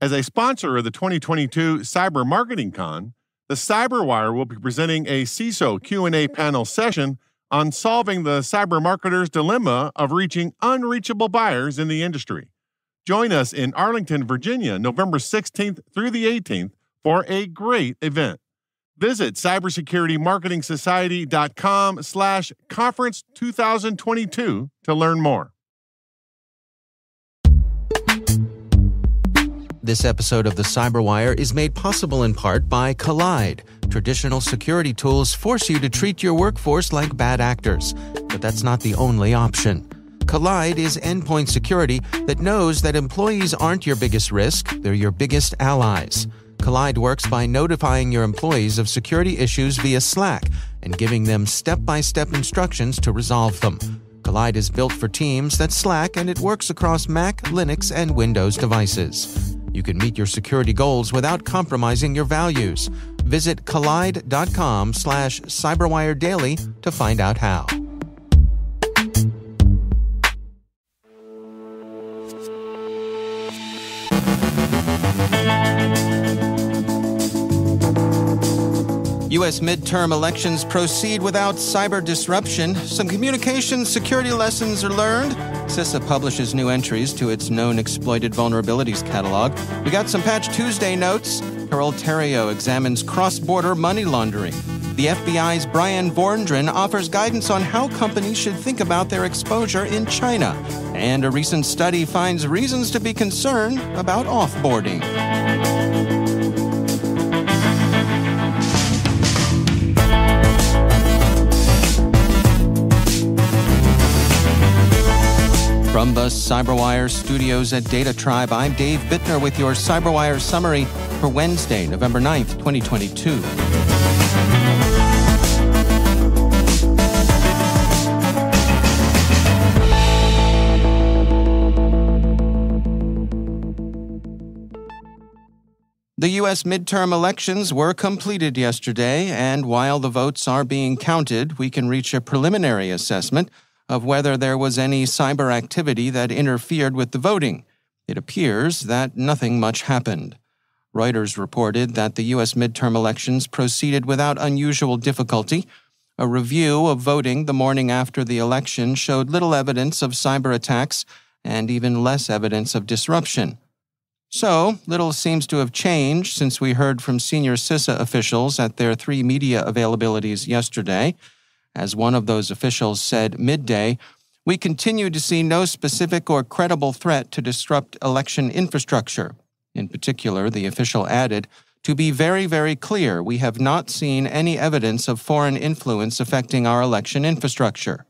As a sponsor of the 2022 Cyber Marketing Con, the CyberWire will be presenting a CISO Q&A panel session on solving the cyber marketer's dilemma of reaching unreachable buyers in the industry. Join us in Arlington, Virginia, November 16th through the 18th for a great event. Visit cybersecurity.marketingsociety.com/conference 2022 to learn more. This episode of the CyberWire is made possible in part by Collide. Traditional security tools force you to treat your workforce like bad actors, but that's not the only option. Collide is endpoint security that knows that employees aren't your biggest risk, they're your biggest allies. Collide works by notifying your employees of security issues via Slack and giving them step-by-step instructions to resolve them. Collide is built for teams that Slack, and it works across Mac, Linux, and Windows devices. You can meet your security goals without compromising your values. Visit collide.com/cyberwiredaily to find out how. U.S. midterm elections proceed without cyber disruption. Some communication security lessons are learned. CISA publishes new entries to its Known Exploited Vulnerabilities Catalog. We got some Patch Tuesday notes. Carole Theriault examines cross-border money laundering. The FBI's Bryan Vorndran offers guidance on how companies should think about their exposure in China. And a recent study finds reasons to be concerned about offboarding. From the CyberWire studios at Data Tribe, I'm Dave Bittner with your CyberWire summary for Wednesday, November 9th, 2022. The U.S. midterm elections were completed yesterday, and while the votes are being counted, we can reach a preliminary assessment of whether there was any cyber activity that interfered with the voting. It appears that nothing much happened. Reuters reported that the U.S. midterm elections proceeded without unusual difficulty. A review of voting the morning after the election showed little evidence of cyber attacks and even less evidence of disruption. So, little seems to have changed since we heard from senior CISA officials at their 3 media availabilities yesterday. As one of those officials said midday, we continue to see no specific or credible threat to disrupt election infrastructure. In particular, the official added, to be very, very clear, we have not seen any evidence of foreign influence affecting our election infrastructure.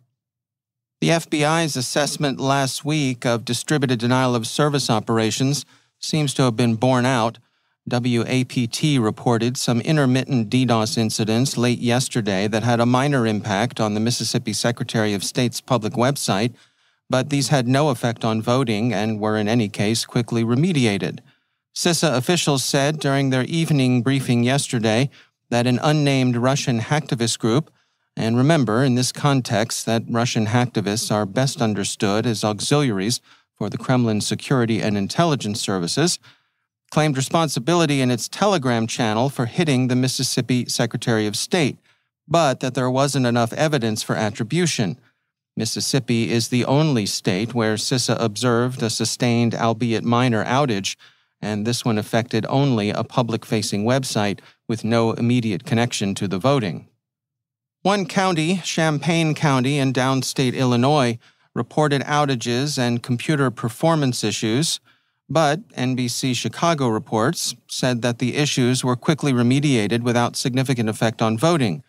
The FBI's assessment last week of distributed denial of service operations seems to have been borne out. WAPT reported some intermittent DDoS incidents late yesterday that had a minor impact on the Mississippi Secretary of State's public website, but these had no effect on voting and were in any case quickly remediated. CISA officials said during their evening briefing yesterday that an unnamed Russian hacktivist group, and remember in this context that Russian hacktivists are best understood as auxiliaries for the Kremlin's security and intelligence services, claimed responsibility in its Telegram channel for hitting the Mississippi Secretary of State, but that there wasn't enough evidence for attribution. Mississippi is the only state where CISA observed a sustained, albeit minor, outage, and this one affected only a public-facing website with no immediate connection to the voting. One county, Champaign County in downstate Illinois, reported outages and computer performance issues, but NBC Chicago reports said that the issues were quickly remediated without significant effect on voting.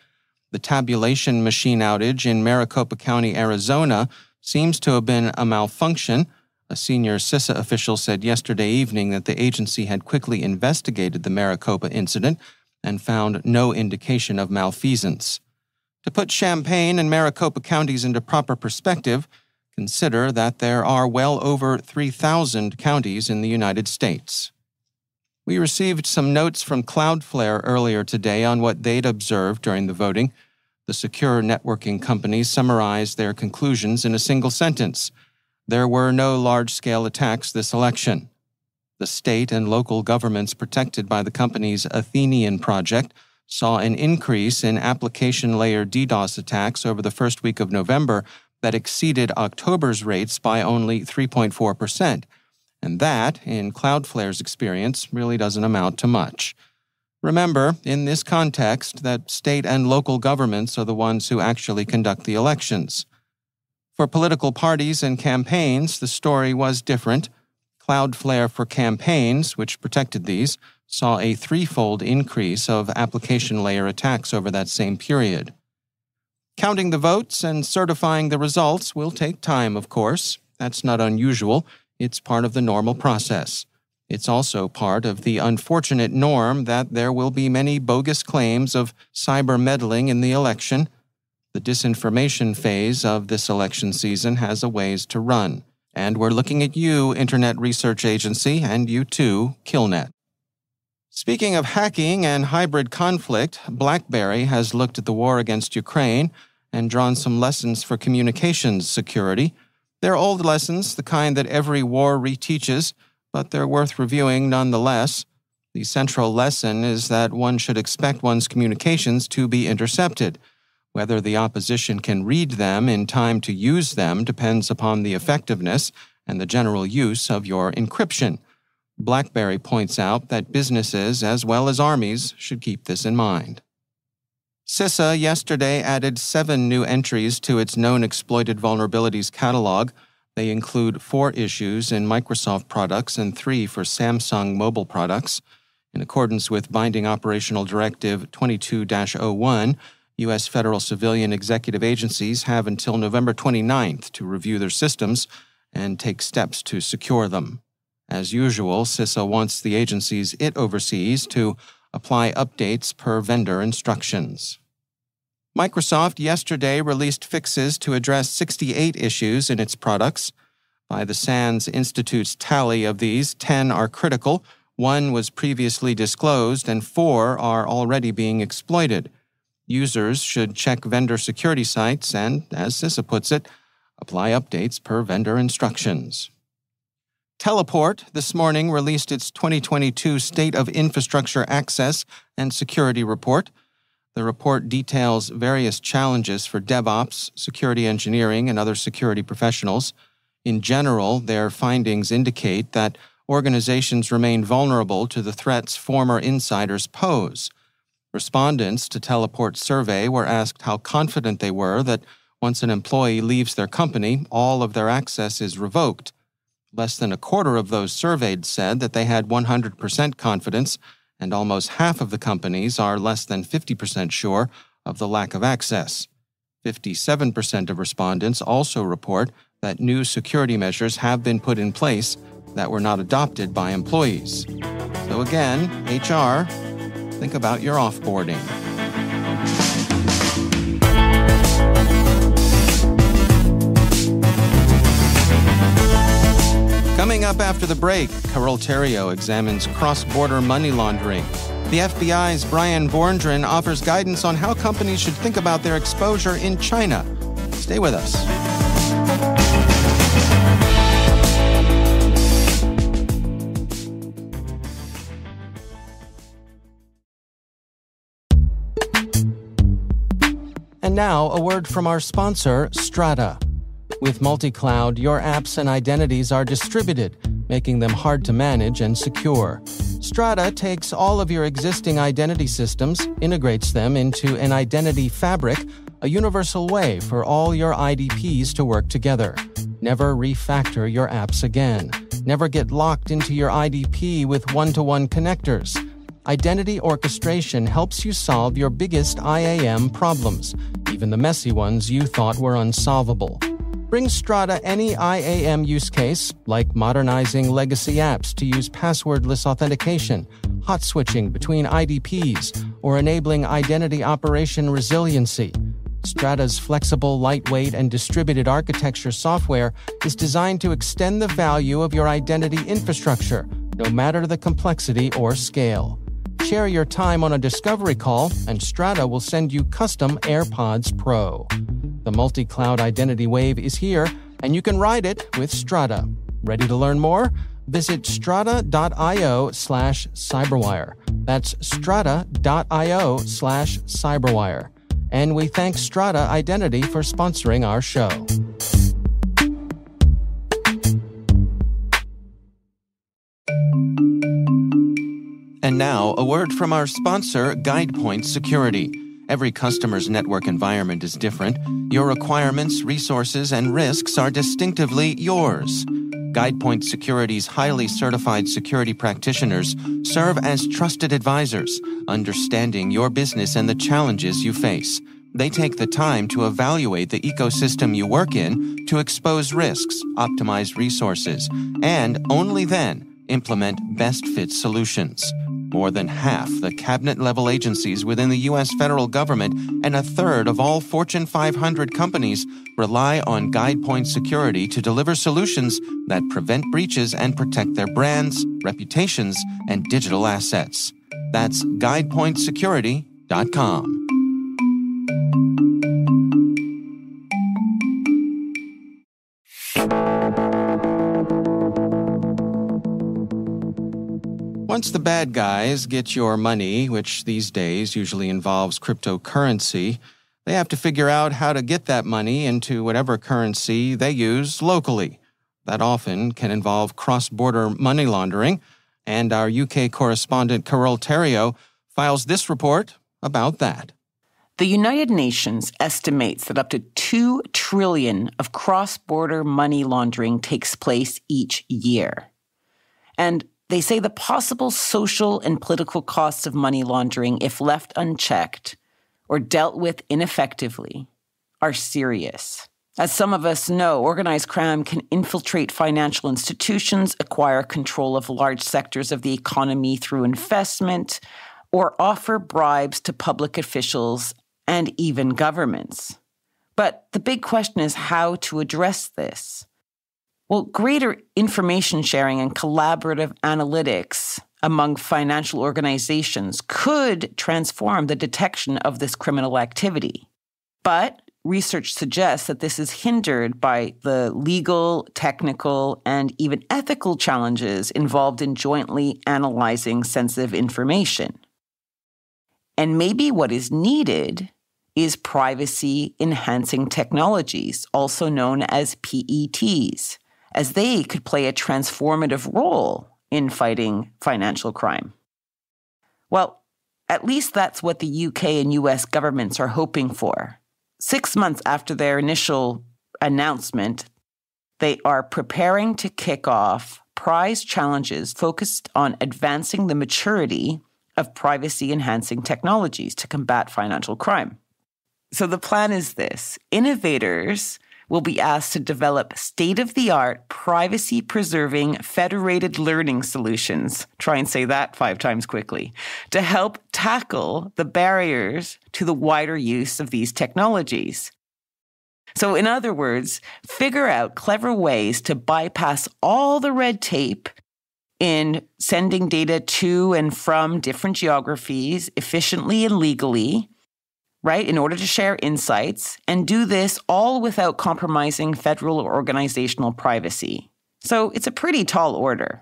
The tabulation machine outage in Maricopa County, Arizona, seems to have been a malfunction. A senior CISA official said yesterday evening that the agency had quickly investigated the Maricopa incident and found no indication of malfeasance. To put Champaign and Maricopa counties into proper perspective, consider that there are well over 3,000 counties in the United States. We received some notes from Cloudflare earlier today on what they'd observed during the voting. The secure networking companies summarized their conclusions in a single sentence. There were no large-scale attacks this election. The state and local governments protected by the company's Athenian project saw an increase in application layer DDoS attacks over the first week of November that exceeded October's rates by only 3.4%. And that, in Cloudflare's experience, really doesn't amount to much. Remember, in this context, that state and local governments are the ones who actually conduct the elections. For political parties and campaigns, the story was different. Cloudflare for Campaigns, which protected these, saw a threefold increase of application layer attacks over that same period. Counting the votes and certifying the results will take time, of course. That's not unusual. It's part of the normal process. It's also part of the unfortunate norm that there will be many bogus claims of cyber meddling in the election. The disinformation phase of this election season has a ways to run. And we're looking at you, Internet Research Agency, and you too, KillNet. Speaking of hacking and hybrid conflict, BlackBerry has looked at the war against Ukraine and drawn some lessons for communications security. They're old lessons, the kind that every war reteaches, but they're worth reviewing nonetheless. The central lesson is that one should expect one's communications to be intercepted. Whether the opposition can read them in time to use them depends upon the effectiveness and the general use of your encryption. BlackBerry points out that businesses as well as armies should keep this in mind. CISA yesterday added 7 new entries to its Known Exploited Vulnerabilities Catalog. They include 4 issues in Microsoft products and 3 for Samsung mobile products. In accordance with Binding Operational Directive 22-01, U.S. federal civilian executive agencies have until November 29th to review their systems and take steps to secure them. As usual, CISA wants the agencies it oversees to apply updates per vendor instructions. Microsoft yesterday released fixes to address 68 issues in its products. By the SANS Institute's tally of these, 10 are critical, 1 was previously disclosed, and 4 are already being exploited. Users should check vendor security sites and, as CISA puts it, apply updates per vendor instructions. Teleport this morning released its 2022 State of Infrastructure Access and Security Report. The report details various challenges for DevOps, security engineering, and other security professionals. In general, their findings indicate that organizations remain vulnerable to the threats former insiders pose. Respondents to Teleport's survey were asked how confident they were that once an employee leaves their company, all of their access is revoked. Less than a quarter of those surveyed said that they had 100% confidence, and almost half of the companies are less than 50% sure of the lack of access. 57% of respondents also report that new security measures have been put in place that were not adopted by employees. So again, HR, think about your offboarding. Coming up after the break, Carole Theriault examines cross-border money laundering. The FBI's Bryan Vorndran offers guidance on how companies should think about their exposure in China. Stay with us. And now, a word from our sponsor, Strata. With multi-cloud, your apps and identities are distributed, making them hard to manage and secure. Strata takes all of your existing identity systems, integrates them into an identity fabric, a universal way for all your IDPs to work together. Never refactor your apps again. Never get locked into your IDP with one-to-one connectors. Identity orchestration helps you solve your biggest IAM problems, even the messy ones you thought were unsolvable. Bring Strata any IAM use case, like modernizing legacy apps to use passwordless authentication, hot switching between IDPs, or enabling identity operation resiliency. Strata's flexible, lightweight, and distributed architecture software is designed to extend the value of your identity infrastructure, no matter the complexity or scale. Share your time on a discovery call, and Strata will send you custom AirPods Pro. The multi-cloud identity wave is here, and you can ride it with Strata. Ready to learn more? Visit strata.io/cyberwire. That's strata.io/cyberwire. And we thank Strata Identity for sponsoring our show. And now, a word from our sponsor, GuidePoint Security. Every customer's network environment is different. Your requirements, resources, and risks are distinctively yours. GuidePoint Security's highly certified security practitioners serve as trusted advisors, understanding your business and the challenges you face. They take the time to evaluate the ecosystem you work in to expose risks, optimize resources, and only then implement best-fit solutions. More than half the cabinet-level agencies within the U.S. federal government and a third of all Fortune 500 companies rely on GuidePoint Security to deliver solutions that prevent breaches and protect their brands, reputations, and digital assets. That's GuidePointSecurity.com. Once the bad guys get your money, which these days usually involves cryptocurrency, they have to figure out how to get that money into whatever currency they use locally. That often can involve cross-border money laundering, and our UK correspondent Carole Theriault files this report about that. The United Nations estimates that up to $2 trillion of cross-border money laundering takes place each year. And they say the possible social and political costs of money laundering, if left unchecked or dealt with ineffectively, are serious. As some of us know, organized crime can infiltrate financial institutions, acquire control of large sectors of the economy through investment, or offer bribes to public officials and even governments. But the big question is how to address this. Well, greater information sharing and collaborative analytics among financial organizations could transform the detection of this criminal activity. But research suggests that this is hindered by the legal, technical, and even ethical challenges involved in jointly analyzing sensitive information. And maybe what is needed is privacy-enhancing technologies, also known as PETs, as they could play a transformative role in fighting financial crime. Well, at least that's what the UK and US governments are hoping for. 6 months after their initial announcement, they are preparing to kick off prize challenges focused on advancing the maturity of privacy-enhancing technologies to combat financial crime. So the plan is this: innovators will be asked to develop state-of-the-art, privacy-preserving, federated learning solutions, try and say that 5 times quickly, to help tackle the barriers to the wider use of these technologies. So in other words, figure out clever ways to bypass all the red tape in sending data to and from different geographies efficiently and legally, right, in order to share insights, and do this all without compromising federal or organizational privacy. So it's a pretty tall order.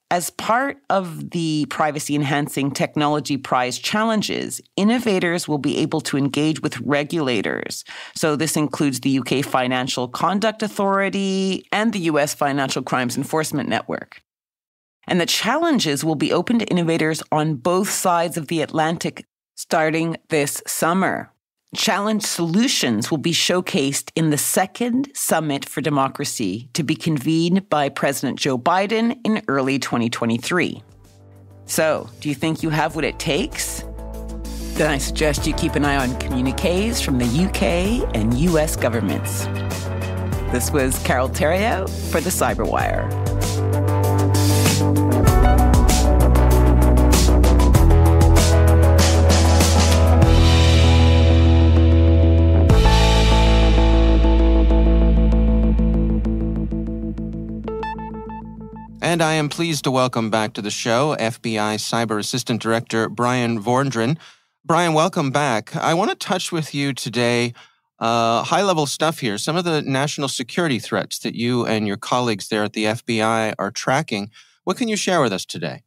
As part of the privacy-enhancing technology prize challenges, innovators will be able to engage with regulators. So this includes the UK Financial Conduct Authority and the US Financial Crimes Enforcement Network. And the challenges will be open to innovators on both sides of the Atlantic starting this summer. Challenge solutions will be showcased in the second Summit for Democracy to be convened by President Joe Biden in early 2023. So, do you think you have what it takes? Then I suggest you keep an eye on communiques from the UK and US governments. This was Carole Theriault for the CyberWire. And I am pleased to welcome back to the show FBI Cyber Assistant Director Bryan Vorndran. Bryan, welcome back. I want to touch with you today High-level stuff here. Some of the national security threats that you and your colleagues there at the FBI are tracking. What can you share with us today?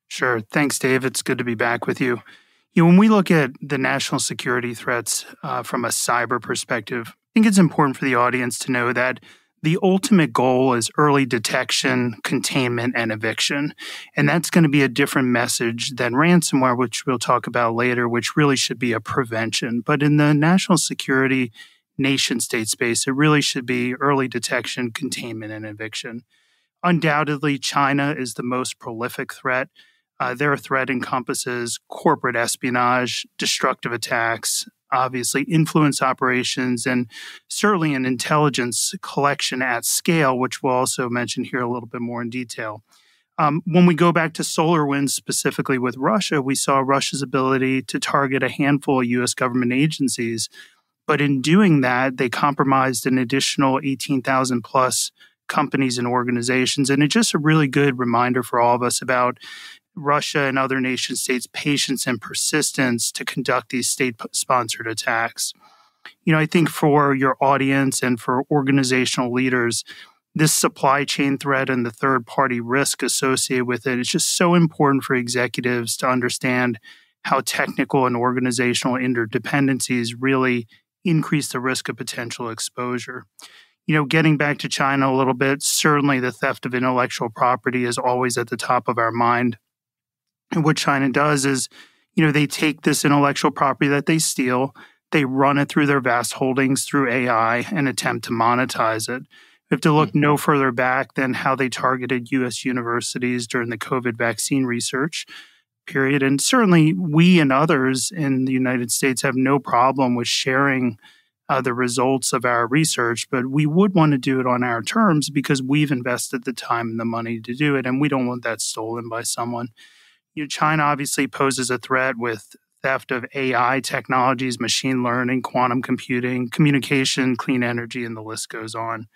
Sure. Thanks, Dave. It's good to be back with you. When we look at the national security threats from a cyber perspective, I think it's important for the audience to know that the ultimate goal is early detection, containment, and eviction. And that's going to be a different message than ransomware, which we'll talk about later, which really should be a prevention. But in the national security nation-state space, it really should be early detection, containment, and eviction. Undoubtedly, China is the most prolific threat. Their threat encompasses corporate espionage, destructive attacks, obviously influence operations, and certainly an intelligence collection at scale, which we'll also mention here a little bit more in detail. When we go back to SolarWinds, specifically with Russia, we saw Russia's ability to target a handful of U.S. government agencies. But in doing that, they compromised an additional 18,000 plus companies and organizations. And it's just a really good reminder for all of us about Russia and other nation states' patience and persistence to conduct these state-sponsored attacks. I think for your audience and for organizational leaders, this supply chain threat and the third-party risk associated with it is just so important for executives to understand how technical and organizational interdependencies really increase the risk of potential exposure. Getting back to China a little bit, certainly the theft of intellectual property is always at the top of our mind. And what China does is, they take this intellectual property that they steal, they run it through their vast holdings through AI and attempt to monetize it. We have to look no further back than how they targeted U.S. universities during the COVID vaccine research period. And certainly we and others in the United States have no problem with sharing the results of our research, but we would want to do it on our terms because we've invested the time and the money to do it, and we don't want that stolen by someone. China obviously poses a threat with theft of AI technologies, machine learning, quantum computing, communication, clean energy, and the list goes on.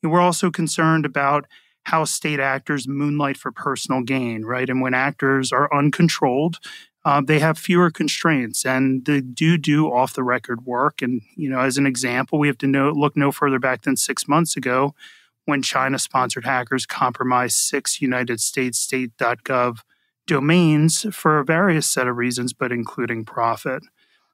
We're also concerned about how state actors moonlight for personal gain, right? And when actors are uncontrolled, they have fewer constraints and they do off-the-record work. And, as an example, we have to look no further back than 6 months ago when China-sponsored hackers compromised 6 United States state.gov domains for a various set of reasons, but including profit.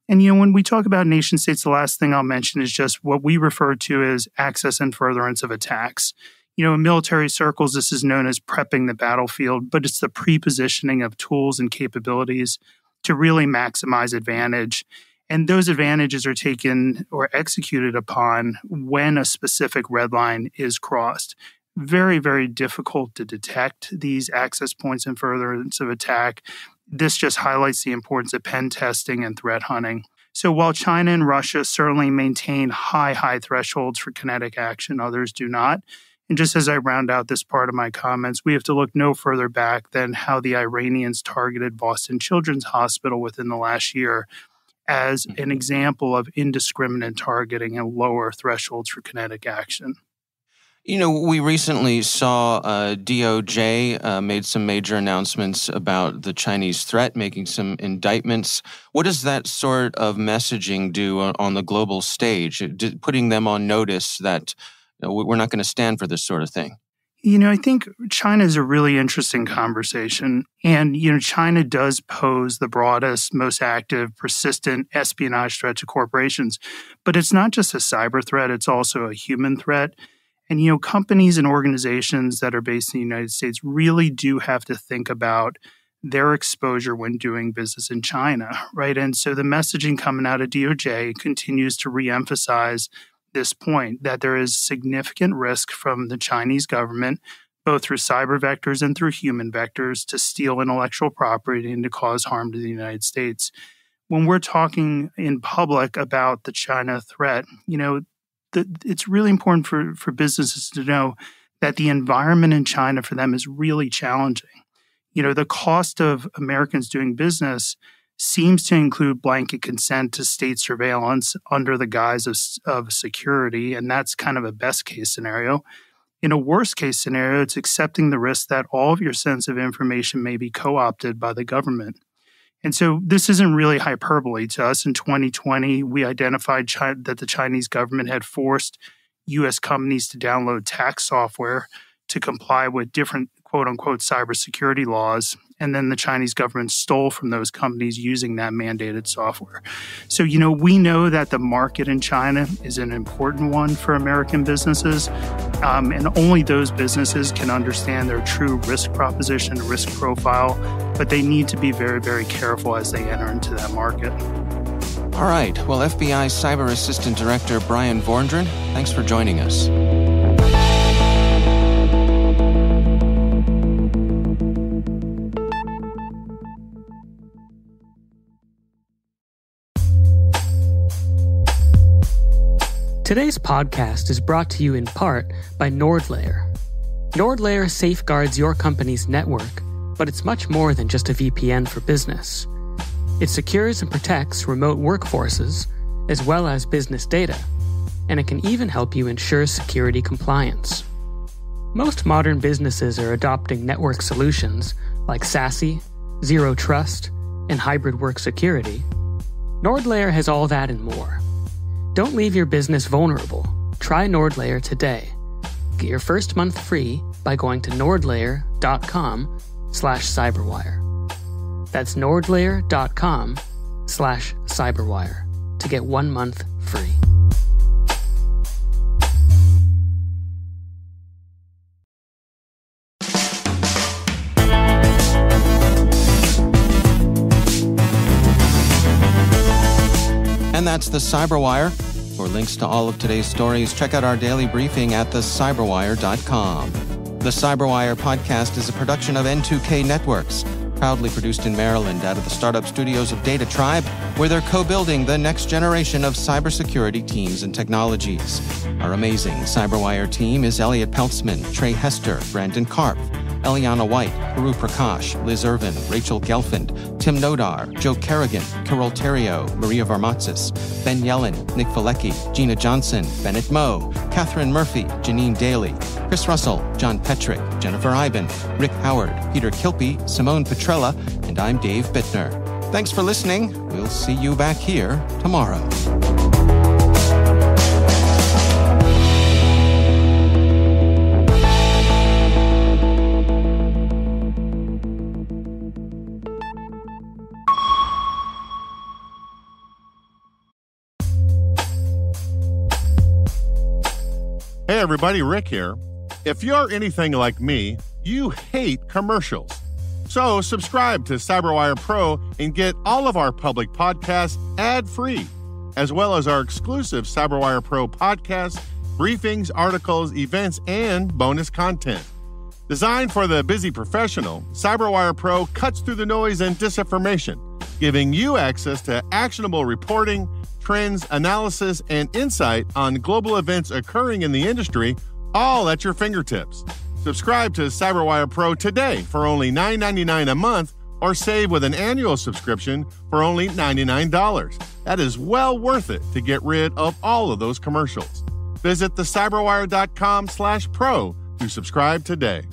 And, when we talk about nation states, the last thing I'll mention is just what we refer to as access and furtherance of attacks. In military circles, this is known as prepping the battlefield, but it's the pre-positioning of tools and capabilities to really maximize advantage. And those advantages are taken or executed upon when a specific red line is crossed. Very, very difficult to detect these access points and furtherance of attack. This just highlights the importance of pen testing and threat hunting. So while China and Russia certainly maintain high thresholds for kinetic action, others do not. And just as I round out this part of my comments, we have to look no further back than how the Iranians targeted Boston Children's Hospital within the last year as an example of indiscriminate targeting and lower thresholds for kinetic action. We recently saw DOJ made some major announcements about the Chinese threat, making some indictments. What does that sort of messaging do on the global stage, putting them on notice that we're not going to stand for this sort of thing? I think China is a really interesting conversation. And, China does pose the broadest, most active, persistent espionage threat to corporations. But it's not just a cyber threat, it's also a human threat. And, companies and organizations that are based in the United States really do have to think about their exposure when doing business in China, right? And so the messaging coming out of DOJ continues to reemphasize this point that there is significant risk from the Chinese government, both through cyber vectors and through human vectors, to steal intellectual property and to cause harm to the United States. When we're talking in public about the China threat, it's really important for businesses to know that the environment in China for them is really challenging. The cost of Americans doing business seems to include blanket consent to state surveillance under the guise of security, and that's kind of a best case scenario. In a worst case scenario, it's accepting the risk that all of your sensitive information may be co-opted by the government. And so this isn't really hyperbole to us. In 2020, we identified that the Chinese government had forced U.S. companies to download tax software to comply with different quote-unquote cybersecurity laws. And then the Chinese government stole from those companies using that mandated software. So, we know that the market in China is an important one for American businesses. And only those businesses can understand their true risk proposition, risk profile. But they need to be very, very careful as they enter into that market. All right. Well, FBI Cyber Assistant Director Bryan Vorndran, thanks for joining us. Today's podcast is brought to you in part by NordLayer. NordLayer safeguards your company's network, but it's much more than just a VPN for business. It secures and protects remote workforces, as well as business data, and it can even help you ensure security compliance. Most modern businesses are adopting network solutions like SASE, Zero Trust, and hybrid work security. NordLayer has all that and more. Don't leave your business vulnerable. Try NordLayer today. Get your first month free by going to nordlayer.com/cyberwire. That's nordlayer.com/cyberwire to get 1 month free. And that's the CyberWire. For links to all of today's stories, check out our daily briefing at thecyberwire.com. The CyberWire podcast is a production of N2K Networks, proudly produced in Maryland out of the startup studios of Data Tribe, where they're co-building the next generation of cybersecurity teams and technologies. Our amazing CyberWire team is Elliot Peltzman, Trey Hester, Brandon Karpf, Eliana White, Guru Prakash, Liz Irvin, Rachel Gelfand, Tim Nodar, Joe Kerrigan, Carole Theriault, Maria Varmatzis, Ben Yellen, Nick Valecki, Gina Johnson, Bennett Moe, Catherine Murphy, Janine Daly, Chris Russell, John Petrick, Jennifer Iben, Rick Howard, Peter Kilpie, Simone Petrella, and I'm Dave Bittner. Thanks for listening. We'll see you back here tomorrow. Hey everybody, Rick here. If you're anything like me, you hate commercials. So subscribe to CyberWire Pro and get all of our public podcasts ad-free, as well as our exclusive CyberWire Pro podcasts, briefings, articles, events, and bonus content. Designed for the busy professional, CyberWire Pro cuts through the noise and disinformation, giving you access to actionable reporting, trends, analysis, and insight on global events occurring in the industry, all at your fingertips. Subscribe to CyberWire Pro today for only $9.99 a month, or save with an annual subscription for only $99. That is well worth it to get rid of all of those commercials. Visit thecyberwire.com/pro to subscribe today.